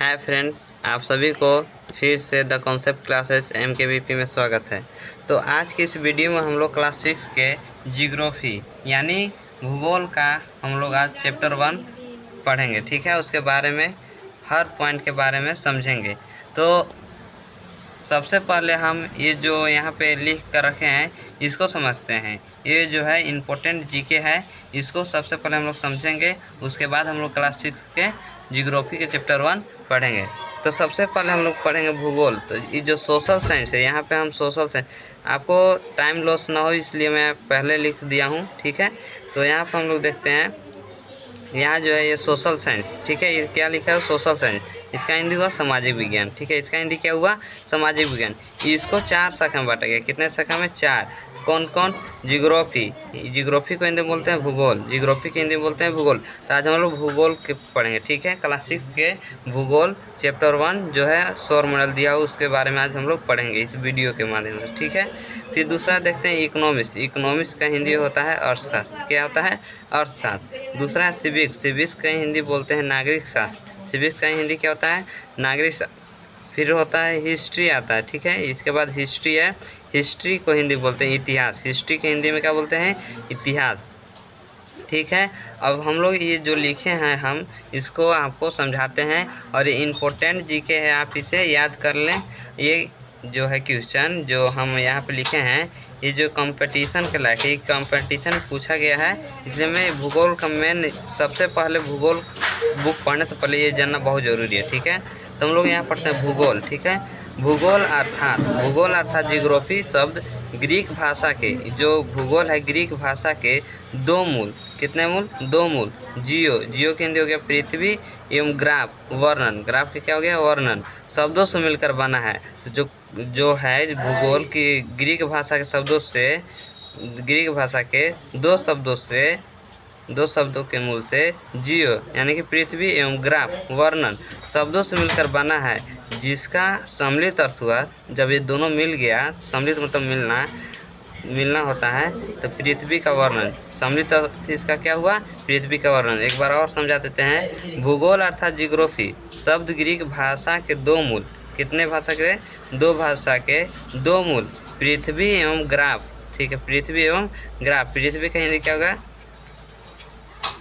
Hi friend, आप सभी को फिर से द कॉन्सेप्ट क्लासेस MKVP में स्वागत है। तो आज की इस वीडियो में हम लोग क्लास 6 के जियोग्राफी यानी भूगोल का हम लोग आज चैप्टर 1 पढ़ेंगे। ठीक है, उसके बारे में हर पॉइंट के बारे में समझेंगे। तो सबसे पहले हम ये जो यहाँ पे लिख कर रखे हैं इसको समझते हैं। ये जो है इम्पोर्टेंट जीके है, इसको सबसे पहले हम लोग समझेंगे। उसके बाद हम लोग क्लास 6 के जियोग्राफी के चैप्टर 1 पढ़ेंगे। तो सबसे पहले हम लोग पढ़ेंगे भूगोल। तो ये जो सोशल साइंस है, यहाँ पे हम सोशल साइंस, आपको टाइम लॉस ना हो इसलिए मैं पहले लिख दिया हूँ। ठीक है, तो यहाँ पर हम लोग देखते हैं, यहाँ जो है ये सोशल साइंस। ठीक है, ये क्या लिखा है? Social science. इसका हिंदी हुआ सामाजिक विज्ञान। ठीक है, इसका हिंदी क्या हुआ? सामाजिक विज्ञान। इसको 4 शाखा में बांटा गया। कितने शाखा में? 4। कौन कौन? जियोग्राफी। जियोग्राफी को हिंदी में बोलते हैं भूगोल। जियोग्राफी के हिंदी में बोलते हैं भूगोल। तो आज हम लोग भूगोल के पढ़ेंगे। ठीक है, क्लास 6 के भूगोल चैप्टर 1 जो है सौर मंडल दिया हो, उसके बारे में आज हम लोग पढ़ेंगे इस वीडियो के माध्यम से। ठीक है, फिर दूसरा देखते हैं इकोनॉमिक्स। इकोनॉमिक्स का हिंदी होता है अर्थशास्त्र। क्या होता है? अर्थशास्त्र। दूसरा है सिविक्स। सिविक्स का हिंदी बोलते हैं नागरिक शास्त्र। सिविक्स का हिंदी क्या होता है? नागरिक शास्त्र। फिर होता है हिस्ट्री आता है। ठीक है, इसके बाद हिस्ट्री है। हिस्ट्री को हिंदी बोलते हैं इतिहास। हिस्ट्री के हिंदी में क्या बोलते हैं? इतिहास। ठीक है, अब हम लोग ये जो लिखे हैं हम इसको आपको समझाते हैं, और ये इम्पोर्टेंट जीके है, आप इसे याद कर लें। ये जो है क्वेश्चन जो हम यहाँ पे लिखे हैं, ये जो कंपटीशन के लायक है, कंपटीशन पूछा गया है, इसलिए मैं भूगोल का मेन सबसे पहले भूगोल बुक पढ़ने से पहले ये जानना बहुत ज़रूरी है। ठीक है, तो हम लोग यहाँ पढ़ते हैं भूगोल। ठीक है, भूगोल अर्थात जियोग्राफी शब्द ग्रीक भाषा के, जो भूगोल है ग्रीक भाषा के 2 मूल। कितने मूल? 2 मूल। जियो के हिंदी हो गया पृथ्वी, एवं ग्राफ वर्णन। ग्राफ के क्या हो गया? वर्णन। शब्दों से मिलकर बना है। जो है भूगोल की ग्रीक भाषा के शब्दों से, ग्रीक भाषा के 2 शब्दों के मूल से जियो यानी कि पृथ्वी एवं ग्राफ वर्णन शब्दों से मिलकर बना है, जिसका सम्मिलित अर्थ हुआ जब ये दोनों मिल गया। सम्मिलित मतलब मिलना होता है, तो पृथ्वी का वर्णन। सम्मिलित अर्थ इसका क्या हुआ? पृथ्वी का वर्णन। एक बार और समझा देते हैं। भूगोल अर्थात जियोग्राफी शब्द ग्रीक भाषा के 2 मूल। कितने भाषा के? 2 भाषा के 2 मूल, पृथ्वी एवं ग्राफ। ठीक है, पृथ्वी एवं ग्राफ। पृथ्वी का हिंदी क्या होगा?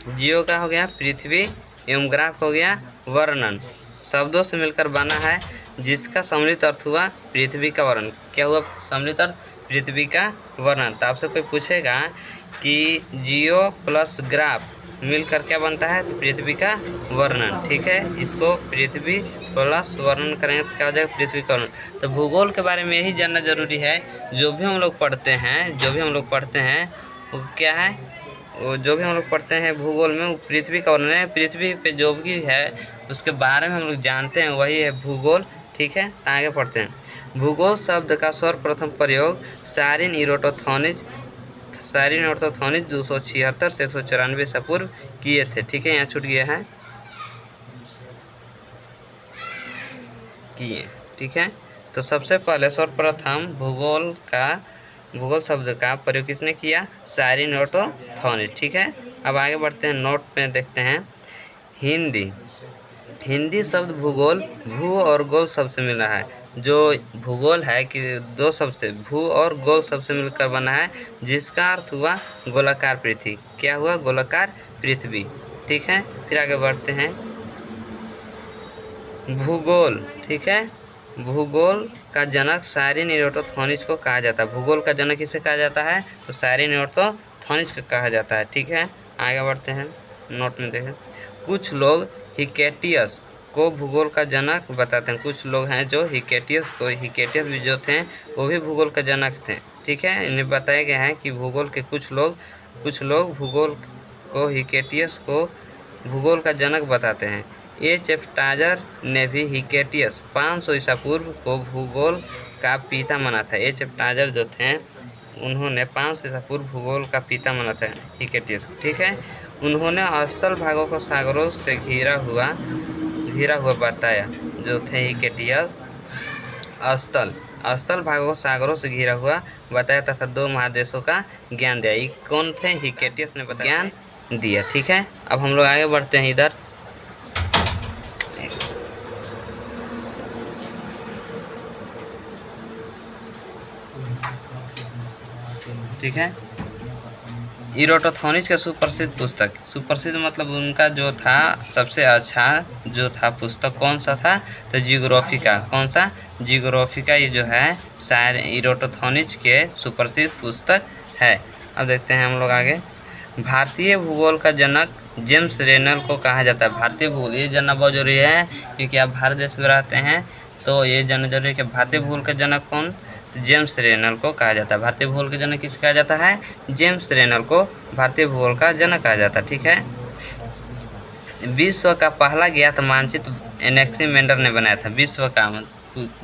जियो का हो गया पृथ्वी, एवं ग्राफ हो गया वर्णन। शब्दों से मिलकर बना है, जिसका सम्मिलित अर्थ हुआ पृथ्वी का वर्णन। क्या हुआ सम्मिलित अर्थ? पृथ्वी का वर्णन। तो आपसे कोई पूछेगा कि जियो प्लस ग्राफ मिलकर क्या बनता है? तो पृथ्वी का वर्णन। ठीक है, इसको पृथ्वी प्लस वर्णन करेंगे तो क्या हो जाएगा? पृथ्वी का वर्णन। तो भूगोल के बारे में यही जानना जरूरी है। जो भी हम लोग पढ़ते हैं वो क्या है? वो जो भी हम लोग पढ़ते हैं भूगोल में, वो पृथ्वी का वर्णन है। पृथ्वी पे जो भी है उसके बारे में हम लोग जानते हैं, वही है भूगोल। ठीक है, आगे पढ़ते हैं। भूगोल शब्द का सर्वप्रथम प्रयोग सारिन इरोटोथोनिज 276 से 194 ईसा पूर्व किए थे। ठीक है, यहाँ छूट गया है किए। ठीक है, तो सबसे पहले सर्वप्रथम भूगोल शब्द का प्रयोग किसने किया? सारिन इरोटोथोनिज। ठीक है, अब आगे बढ़ते हैं। नोट में देखते हैं हिंदी शब्द भूगोल भू और गोल शब्द से मिल रहा है। जो भूगोल है कि 2 शब्द से, भू और गोल शब्द से मिलकर बना है, जिसका अर्थ हुआ गोलाकार पृथ्वी। क्या हुआ? गोलाकार पृथ्वी। ठीक है, फिर आगे बढ़ते हैं। भूगोल। ठीक है, भूगोल का जनक सारिन इरोटोथोनिज को कहा जाता है। भूगोल का जनक किसे कहा जाता है? तो सारिन इरोटोथोनिज को कहा जाता है। ठीक है, आगे बढ़ते हैं। नोट में देखें, कुछ लोग हिकेटियस को भूगोल का जनक बताते हैं। कुछ लोग हैं जो हिकेटियस भी जो थे वो भी भूगोल का जनक थे। ठीक है, इन्हें बताया गया है कि भूगोल के कुछ लोग भूगोल को हिकेटियस को भूगोल का जनक बताते हैं। एच.एफ. टायर ने भी हिकेटियस 500 ईसा पूर्व को भूगोल का पिता माना था। एच.एफ. टायर जो थे उन्होंने 500 ईसा पूर्व भूगोल का पिता माना था हिकेटियस। ठीक है, उन्होंने अस्थल भागों को सागरों से घिरा हुआ बताया। जो थे हिकेटियस अस्थल भागों को सागरों से घिरा हुआ बताया तथा 2 महादेशों का ज्ञान दिया। ये कौन थे? हिकेटियस ने बताया, ज्ञान दिया। ठीक है, अब हम लोग आगे बढ़ते हैं। इधर ठीक है। इरोटोथोनिज का सुप्रसिद्ध पुस्तक, सुप्रसिद्ध मतलब उनका जो था सबसे अच्छा जो था पुस्तक कौन सा था, तो जियोग्राफी का, कौन सा, जियोग्राफी का ये जो है शायद इरोटोथोनिज के सुप्रसिद्ध पुस्तक है। अब देखते हैं हम लोग आगे। भारतीय भूगोल का जनक जेम्स रेनल को कहा जाता है। भारतीय भूगोल ये जानना बहुत जरूरी है, क्योंकि आप भारत देश में रहते हैं तो ये जानना जरूरी है कि भारतीय भूगोल का जनक कौन, जेम्स रेनल को कहा जाता है। भारतीय भूगोल के जनक किसे कहा जाता है, जेम्स रेनल को भारतीय भूगोल का जनक कहा जाता है। ठीक है। विश्व का पहला ज्ञात मानचित्र एनेक्सीमेंडर ने बनाया था। विश्व का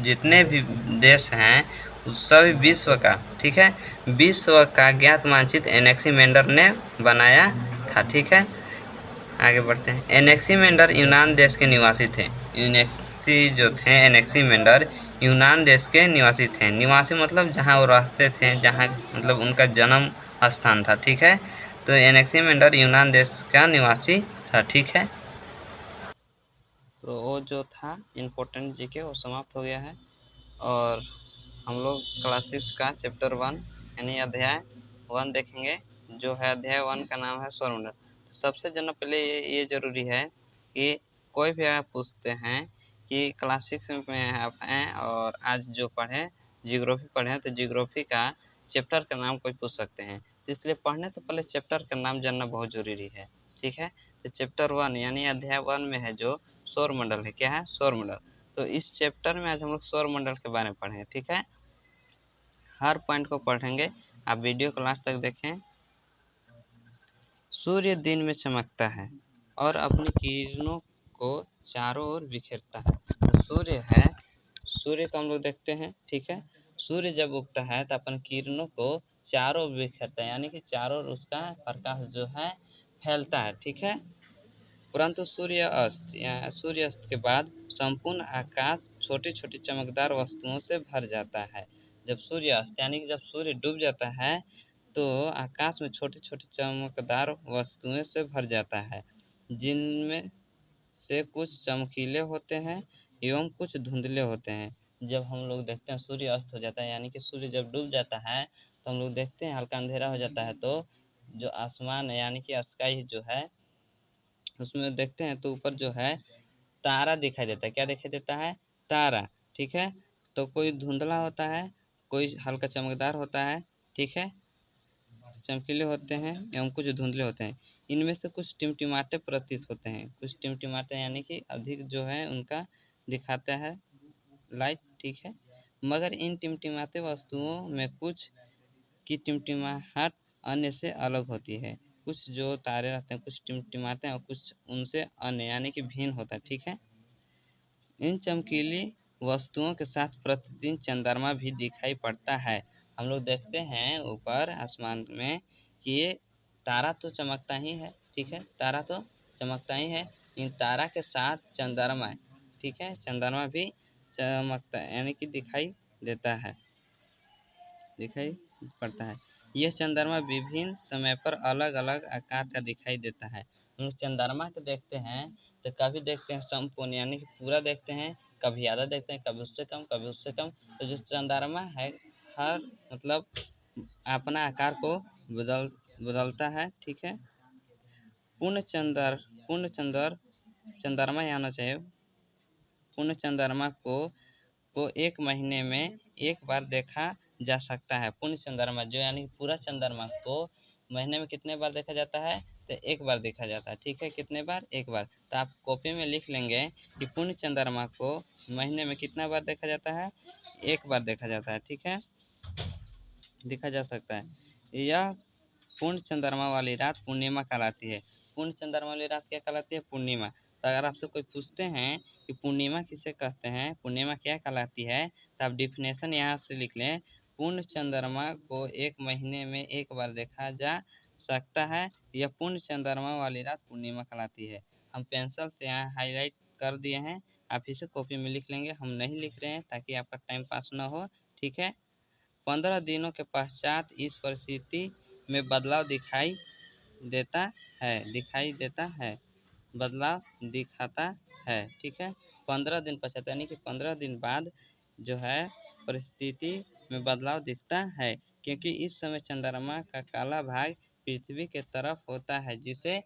जितने भी देश हैं उस सभी विश्व का, ठीक है, विश्व का ज्ञात मानचित्र एनेक्सीमेंडर ने बनाया था। ठीक है। आगे बढ़ते हैं। एनेक्सीमेंडर यूनान देश के निवासी थे। जो थे एनेक्सीमेंडर यूनान देश के निवासी थे। निवासी मतलब जहाँ वो रहते थे, जहाँ मतलब उनका जन्म स्थान था। ठीक है। तो एनेक्सीमेंडर यूनान देश का निवासी था। ठीक है। तो वो जो था इम्पोर्टेंट जीके वो समाप्त हो गया है, और हम लोग क्लास 6 का चैप्टर 1 यानी अध्याय 1 देखेंगे, जो है अध्याय 1 का नाम है सौरमंडल। तो सबसे जनरल पहले ये जरूरी है कि कोई भी आप पूछते हैं कि क्लास 6 में आप हैं और आज जो पढ़े जियोग्राफी पढ़े तो जियोग्राफी का चैप्टर का नाम कोई पूछ सकते हैं, तो इसलिए पढ़ने से पहले चैप्टर का नाम जानना बहुत जरूरी है। ठीक है। तो चैप्टर 1 यानी अध्याय 1 में है जो सौरमंडल है। क्या है, सौरमंडल। तो इस चैप्टर में आज हम लोग सौरमंडल के बारे में पढ़ेंगे। ठीक है। हर पॉइंट को पढ़ेंगे, आप वीडियो को लास्ट तक देखें। सूर्य दिन में चमकता है और अपनी किरणों को चारों ओर बिखेरता है। तो सूर्य है, सूर्य को हम लोग देखते हैं। ठीक है। सूर्य जब उगता है तो अपन किरणों को चारों ओर बिखेरता है, यानी कि चारों ओर उसका प्रकाश जो है फैलता है। ठीक है। परंतु सूर्य अस्त के बाद संपूर्ण आकाश छोटी छोटी चमकदार वस्तुओं से भर जाता है। जब सूर्य अस्त यानी कि जब सूर्य डूब जाता है तो आकाश में छोटी छोटी चमकदार वस्तुएं से भर जाता है, जिनमें से कुछ चमकीले होते हैं एवं कुछ धुंधले होते हैं। जब हम लोग देखते हैं सूर्य अस्त हो जाता है यानी कि सूर्य जब डूब जाता है तो हम लोग देखते हैं हल्का अंधेरा हो जाता है, तो जो आसमान है यानी कि स्काई जो है उसमें देखते हैं तो ऊपर जो है तारा दिखाई देता है। क्या दिखाई देता है, तारा। ठीक है। तो कोई धुंधला होता है, कोई हल्का चमकदार होता है। ठीक है, चमकीले होते हैं एवं कुछ धुंधले होते हैं। इनमें से कुछ टिमटिमाटे प्रतीत होते हैं, कुछ टिमटिमाटे यानी कि अधिक जो है उनका दिखाता है लाइट। ठीक है। मगर इन टिमटिमाते वस्तुओं में कुछ की टिमटिमाहट अन्य से अलग होती है। कुछ जो तारे रहते हैं कुछ टिमटिमाते हैं और कुछ उनसे अन्य यानी कि भिन्न होता है। ठीक है। इन चमकीली वस्तुओं के साथ प्रतिदिन चंद्रमा भी दिखाई पड़ता है। हम लोग देखते हैं ऊपर आसमान में कि ये तारा तो चमकता ही है। ठीक है, तारा तो चमकता ही है, इन तारा के साथ चंद्रमा है। ठीक है, चंद्रमा भी चमकता है यानी कि दिखाई देता है, दिखाई पड़ता है। यह चंद्रमा विभिन्न समय पर अलग अलग आकार का दिखाई देता है। हम लोग चंद्रमा को देखते हैं तो कभी देखते हैं संपूर्ण यानी कि पूरा देखते हैं, कभी ज़्यादा देखते हैं, कभी उससे कम, कभी उससे कम। तो जो चंद्रमा है हर मतलब अपना आकार को बदलता है। ठीक है। पूर्ण चंद्रमा आना चाहिए। पूर्ण चंद्रमा को एक महीने में एक बार देखा जा सकता है। पूर्ण चंद्रमा जो यानी पूरा चंद्रमा को महीने में कितने बार देखा जाता है, तो एक बार देखा जाता है। ठीक है, कितने बार, एक बार। तो आप कॉपी में लिख लेंगे कि पूर्ण चंद्रमा को महीने में कितना बार देखा जाता है, एक बार देखा जाता है। ठीक है, देखा जा सकता है। यह पूर्ण चंद्रमा वाली रात पूर्णिमा कहलाती है। पूर्ण चंद्रमा वाली रात क्या कहलाती है, पूर्णिमा। तो अगर आपसे कोई पूछते हैं कि पूर्णिमा किसे कहते हैं, पूर्णिमा क्या कहलाती है, तो आप डिफिनेशन यहाँ से लिख लें। पूर्ण चंद्रमा को एक महीने में एक बार देखा जा सकता है। यह पूर्ण चंद्रमा वाली रात पूर्णिमा कहलाती है। हम पेंसिल से यहाँ हाईलाइट कर दिए हैं, आप इसे कॉपी में लिख लेंगे, हम नहीं लिख रहे हैं ताकि आपका टाइम पास ना हो। ठीक है। 15 दिनों के पश्चात इस परिस्थिति में बदलाव दिखाई देता है, बदलाव दिखाता है। ठीक है। 15 दिन पश्चात यानी कि 15 दिन बाद जो है परिस्थिति में बदलाव दिखता है। क्योंकि इस समय चंद्रमा का काला भाग पृथ्वी के तरफ होता है, जिसे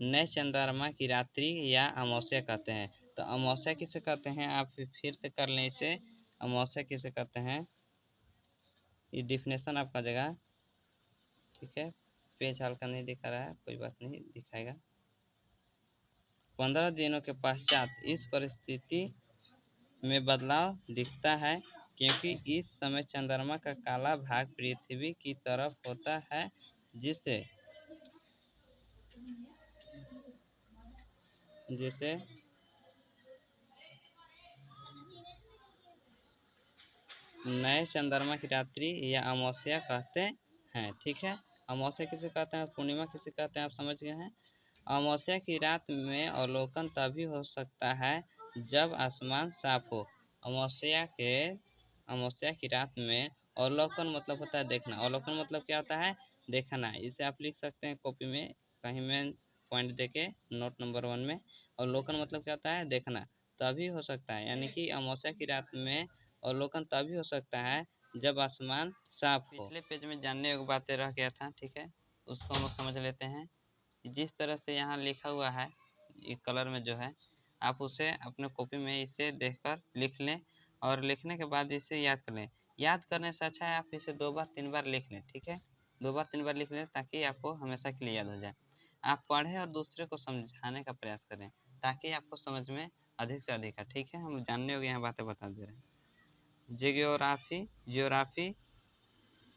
नए चंद्रमा की रात्रि या अमावस्या कहते हैं। तो अमावस्या किसे कहते हैं, आप फिर से कर लें इसे। अमावस्या किसे कहते हैं, ये डिफिनेशन आपका जगह, ठीक है। पेज हल्का नहीं दिखा रहा है, कोई बात नहीं, दिखाएगा। 15 दिनों के पश्चात इस परिस्थिति में बदलाव दिखता है, क्योंकि इस समय चंद्रमा का काला भाग पृथ्वी की तरफ होता है, जिसे नए चंद्रमा की रात्रि या अमावस्या कहते हैं, ठीक है। अमावस्या किसे कहते हैं, पूर्णिमा किसे कहते हैं, आप समझ गए हैं। अमावस्या की रात में अवलोकन तभी हो सकता है जब आसमान साफ हो। अमावस्या की रात में अवलोकन मतलब होता है देखना। अवलोकन मतलब क्या होता है, देखना। इसे आप लिख सकते हैं कॉपी में, कहीं में पॉइंट देके नोट नंबर 1 में। अवलोकन मतलब क्या होता है, देखना। तभी हो सकता है, यानी कि अमावस्या की रात में अवलोकन तभी हो सकता है जब आसमान साफ हो। पिछले पेज में जानने योग्य बातें रह गया था, ठीक है, उसको हम लोग समझ लेते हैं। जिस तरह से यहाँ लिखा हुआ है, ये कलर में जो है, आप उसे अपने कॉपी में इसे देखकर लिख लें, और लिखने के बाद इसे याद कर लें। याद करने से अच्छा है आप इसे 2 बार 3 बार लिख लें, ठीक है। 2 बार 3 बार लिख लें ताकि आपको हमेशा के लिए याद हो जाए। आप पढ़ें और दूसरे को समझाने का प्रयास करें ताकि आपको समझ में अधिक से अधिक है, ठीक है। हम जानने योग्य यहाँ बातें बता दे रहे हैं। जियोग्राफी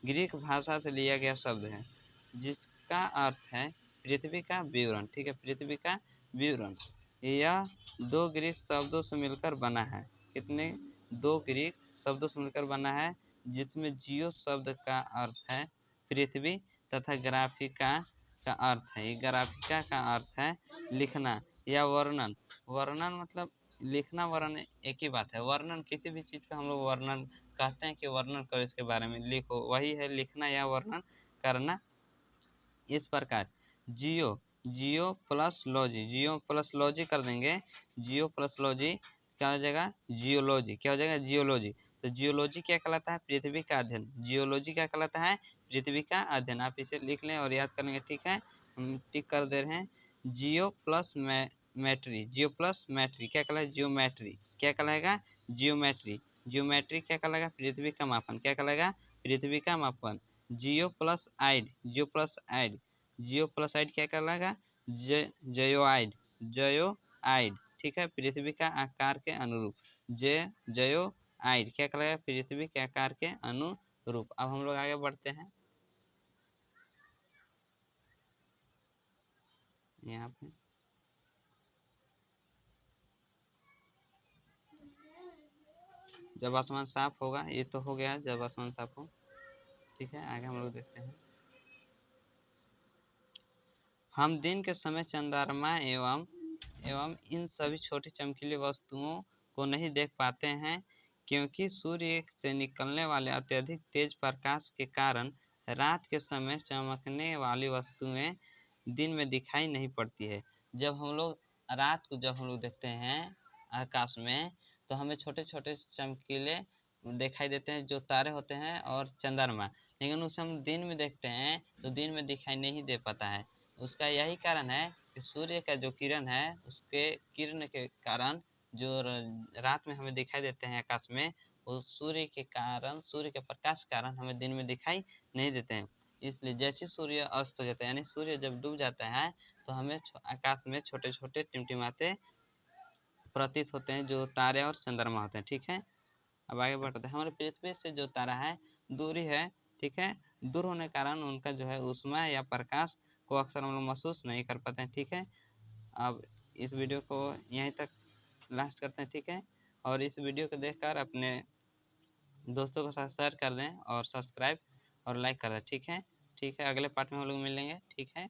ग्रीक भाषा से लिया गया शब्द है, जिसका अर्थ है पृथ्वी का विवरण, ठीक है, पृथ्वी का विवरण। यह 2 ग्रीक शब्दों से मिलकर बना है। कितने, 2 ग्रीक शब्दों से मिलकर बना है, जिसमें जियो शब्द का अर्थ है पृथ्वी तथा ग्राफिका का अर्थ है, ग्राफिका का अर्थ है लिखना या वर्णन। वर्णन मतलब लिखना, वर्णन एक ही बात है। वर्णन किसी भी चीज़ का हम लोग वर्णन कहते हैं कि वर्णन करो, इसके बारे में लिखो, वही है लिखना या वर्णन करना। इस प्रकार जियो प्लस लॉजी कर देंगे। जियो प्लस लॉजी क्या हो जाएगा, जियोलॉजी। क्या हो जाएगा, जियोलॉजी। तो जियोलॉजी क्या कहलाता है, पृथ्वी का अध्ययन। जियोलॉजी क्या कहलाता है, पृथ्वी का अध्ययन। आप इसे लिख लें और याद कर लेंगे, ठीक है। हम टिक कर दे रहे हैं। जियो प्लस मैट्री क्या कहलाएगा, जियोमेट्री। क्या कहलाएगा, जियोमेट्री क्या कहलाएगा, पृथ्वी का मापन। क्या कहलाएगा, पृथ्वी का मापन। जियो प्लस आइड क्या कहलाएगा, जयोआइड, ठीक है, पृथ्वी का आकार के अनुरूप। जयोआइड क्या कहलाएगा, पृथ्वी के आकार के अनुरूप। अब हम लोग आगे बढ़ते हैं। यहाँ पे जब आसमान साफ होगा, ये तो हो गया जब आसमान साफ हो, ठीक है। आगे हम लोग देखते हैं। हम दिन के समय चंद्रमा एवं इन सभी छोटी चमकीली वस्तुओं को नहीं देख पाते हैं, क्योंकि सूर्य से निकलने वाले अत्यधिक तेज प्रकाश के कारण रात के समय चमकने वाली वस्तुएं दिन में दिखाई नहीं पड़ती है। जब हम लोग रात को देखते हैं आकाश में, तो हमें छोटे छोटे चमकीले दिखाई देते हैं, जो तारे होते हैं और चंद्रमा। लेकिन उसे हम दिन में देखते हैं तो दिन में दिखाई नहीं दे पाता है। उसका यही कारण है कि सूर्य का जो किरण है, उसके किरण के कारण जो रात में हमें दिखाई देते हैं आकाश में, वो सूर्य के प्रकाश के कारण हमें दिन में दिखाई नहीं देते हैं। इसलिए जैसे सूर्य अस्त हो जाता है, यानी सूर्य जब डूब जाता है, तो हमें आकाश में छोटे छोटे टिमटिमाते प्रतीत होते हैं, जो तारे और चंद्रमा होते हैं, ठीक है। अब आगे बढ़ते हैं। हमारे पृथ्वी से जो तारा है दूरी है, ठीक है, दूर होने के कारण उनका जो है ऊष्मा या प्रकाश को अक्सर हम लोग महसूस नहीं कर पाते हैं, ठीक है। अब इस वीडियो को यहीं तक लास्ट करते हैं, ठीक है। और इस वीडियो को देखकर अपने दोस्तों के साथ शेयर कर दें और सब्सक्राइब और लाइक कर दें, ठीक है। अगले पार्ट में हम लोग मिलेंगे, ठीक है।